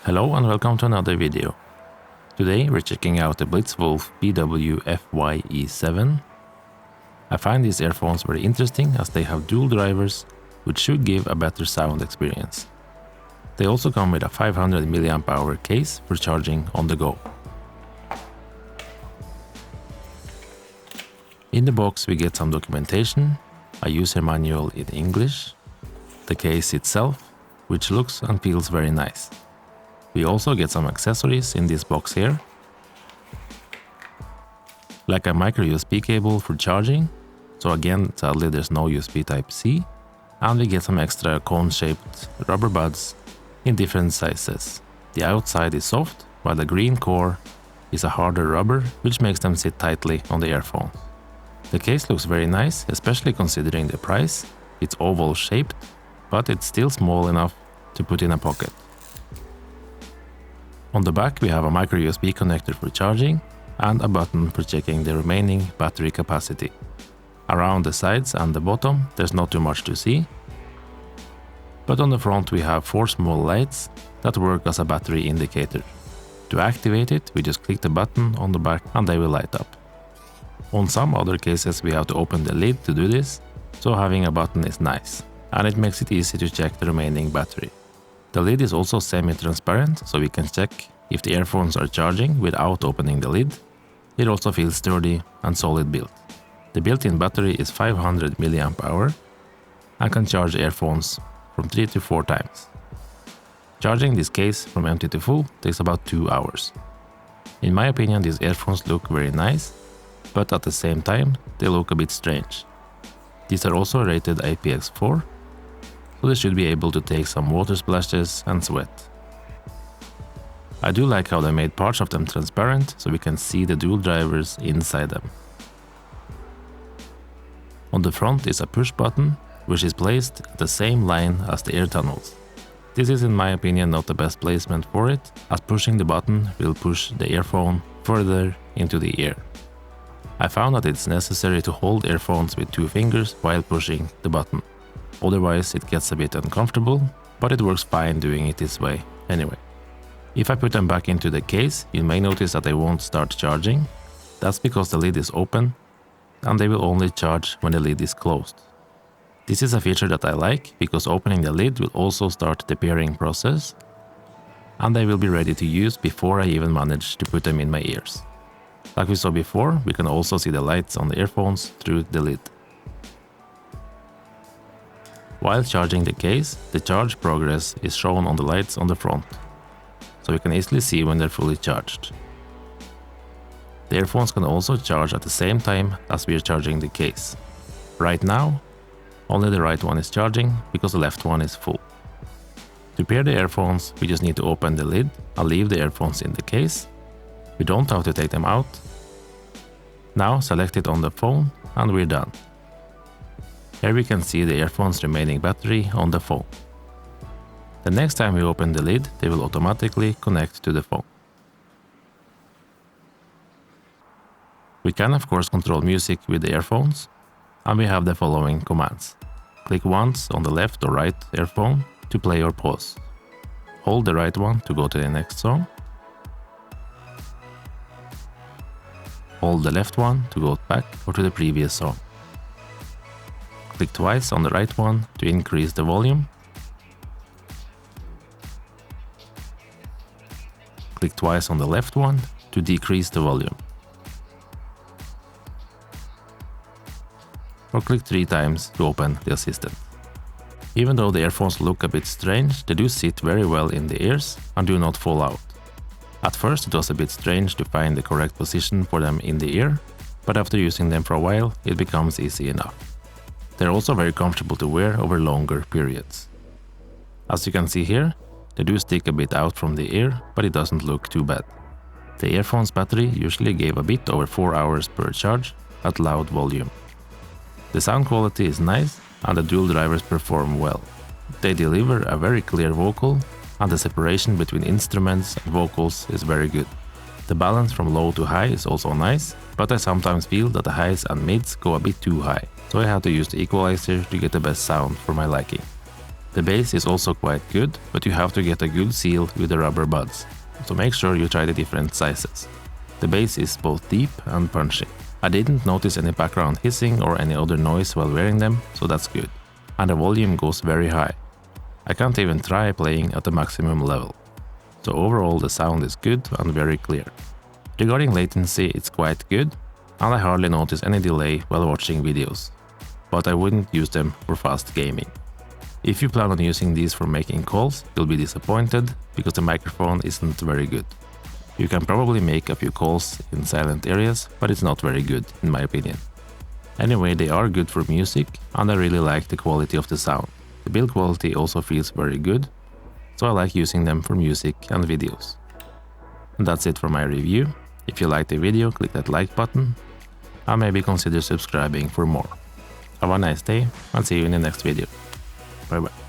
Hello and welcome to another video. Today we're checking out the Blitzwolf BW-FYE7. I find these earphones very interesting as they have dual drivers, which should give a better sound experience. They also come with a 500 mAh case for charging on the go. In the box we get some documentation, a user manual in English, the case itself, which looks and feels very nice. We also get some accessories in this box here, like a micro USB cable for charging, so again sadly there's no USB Type-C, and we get some extra cone-shaped rubber buds in different sizes. The outside is soft, while the green core is a harder rubber, which makes them sit tightly on the earphones. The case looks very nice, especially considering the price. It's oval shaped, but it's still small enough to put in a pocket. On the back we have a micro USB connector for charging and a button for checking the remaining battery capacity. Around the sides and the bottom there's not too much to see, but on the front we have 4 small lights that work as a battery indicator. To activate it we just click the button on the back and they will light up. On some other cases we have to open the lid to do this, so having a button is nice, and it makes it easy to check the remaining battery. The lid is also semi-transparent, so we can check if the earphones are charging without opening the lid. It also feels sturdy and solid built. The built-in battery is 500 mAh and can charge earphones from 3 to 4 times. Charging this case from empty to full takes about 2 hours. In my opinion, these earphones look very nice, but at the same time they look a bit strange. These are also rated IPX4, so they should be able to take some water splashes and sweat. I do like how they made parts of them transparent so we can see the dual drivers inside them. On the front is a push button, which is placed at the same line as the ear tunnels. This is in my opinion not the best placement for it, as pushing the button will push the earphone further into the ear. I found that it's necessary to hold earphones with 2 fingers while pushing the button. Otherwise it gets a bit uncomfortable, but it works fine doing it this way anyway. If I put them back into the case, you may notice that they won't start charging. That's because the lid is open and they will only charge when the lid is closed. This is a feature that I like because opening the lid will also start the pairing process and they will be ready to use before I even manage to put them in my ears. Like we saw before, we can also see the lights on the earphones through the lid. While charging the case, the charge progress is shown on the lights on the front, so we can easily see when they're fully charged. The earphones can also charge at the same time as we are charging the case. Right now, only the right one is charging because the left one is full. To pair the earphones, we just need to open the lid and leave the earphones in the case. We don't have to take them out. Now select it on the phone and we're done. Here we can see the earphones' remaining battery on the phone. The next time we open the lid, they will automatically connect to the phone. We can of course control music with the earphones, and we have the following commands. Click once on the left or right earphone to play or pause. Hold the right one to go to the next song. Hold the left one to go back or to the previous song. Click twice on the right one to increase the volume. Click twice on the left one to decrease the volume. Or click 3 times to open the assistant. Even though the earphones look a bit strange, they do sit very well in the ears and do not fall out. At first it was a bit strange to find the correct position for them in the ear, but after using them for a while it becomes easy enough. They're also very comfortable to wear over longer periods. As you can see here, they do stick a bit out from the ear, but it doesn't look too bad. The earphone's battery usually gave a bit over 4 hours per charge at loud volume. The sound quality is nice and the dual drivers perform well. They deliver a very clear vocal and the separation between instruments and vocals is very good. The balance from low to high is also nice, but I sometimes feel that the highs and mids go a bit too high, so I have to use the equalizer to get the best sound for my liking. The bass is also quite good, but you have to get a good seal with the rubber buds, so make sure you try the different sizes. The bass is both deep and punchy. I didn't notice any background hissing or any other noise while wearing them, so that's good. And the volume goes very high. I can't even try playing at the maximum level. So overall the sound is good and very clear. Regarding latency, it's quite good, and I hardly notice any delay while watching videos. But I wouldn't use them for fast gaming. If you plan on using these for making calls, you'll be disappointed because the microphone isn't very good. You can probably make a few calls in silent areas, but it's not very good in my opinion. Anyway, they are good for music, and I really like the quality of the sound. The build quality also feels very good, so I like using them for music and videos. And that's it for my review. If you liked the video, click that like button, and maybe consider subscribing for more. Have a nice day, and see you in the next video. Bye bye.